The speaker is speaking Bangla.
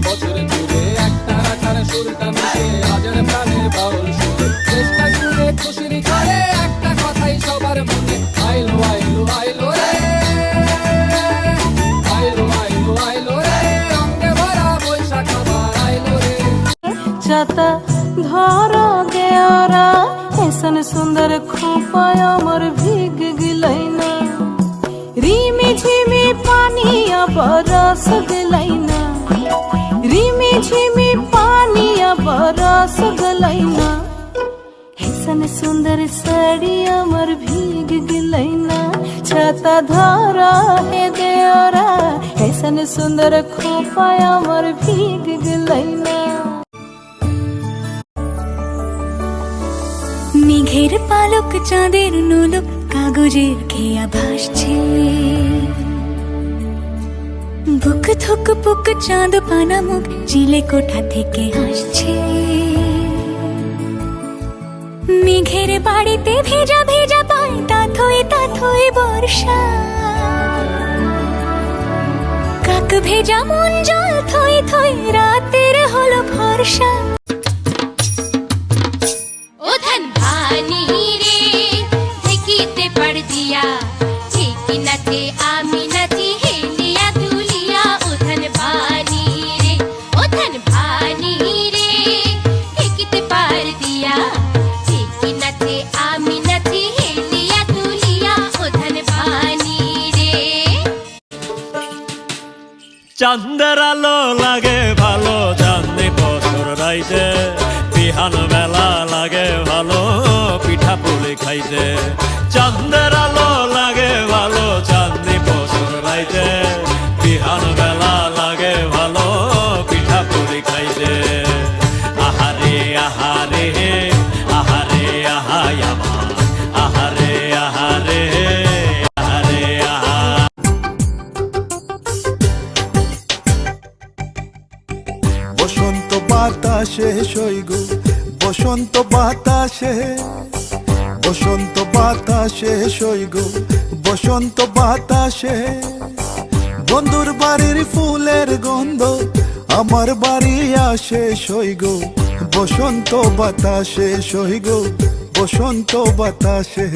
বছর জুড়ে একটা রাখার সুরটা মিশে হাজার প্রাণের বাউল সুরে চেষ্টা করে খুশির ঘরে একটা কথাই সবার মনে আইলো আইলো আইলো রে আইলো আইলো আইলো রে রঙে ভরা বৈশাখ আবার আইলো রে ছাতা ধরো গেরা ऐसन सुंदर खोपाय अमर भीग गिलैना रिमी झिमी पानी बरस गलैना रिमी झिमी पानी बरस गलैना ऐसन सुंदर साड़ी अमर भीग गिलैना छाता धरा हे देवरा ऐसन सुंदर खोपाय अमर भीग गिलैना মেঘের পালক চাঁদের নোলক কাগজের খেয়া ভাসছে বুক থুক পুক চাঁদ পানা মুখ চিলে কোঠা থেকে হাসছে মেঘের বাড়িতে ভেজা ভেজা পায় তাথই বর্ষা কাক ভেজা মন জল থই থই রাতের হলো ভরসা চাঁদের আলো লাগে ভালো চাঁদনি বছর রাইতে বিহান বেলা লাগে ভালো পিঠা পুলি খাইতে চাঁদের আলো লাগে ভালো চাঁদনি বছর রাইতে বিহান বেলা লাগে ভালো পিঠা পুলি খাইতে আহারে আহারে আহারে আহায় আমার আহারে আহারে আহারে আহা বসন্ত বাতাসে সইগো বসন্ত বাতাসে বসন্ত বাতাসে সইগো বসন্ত বাতাসে বন্ধুর বাড়ির ফুলের গন্ধ আমার বাড়ি আসে সইগো বসন্ত বাতাসে সইগো বসন্ত বাতাসে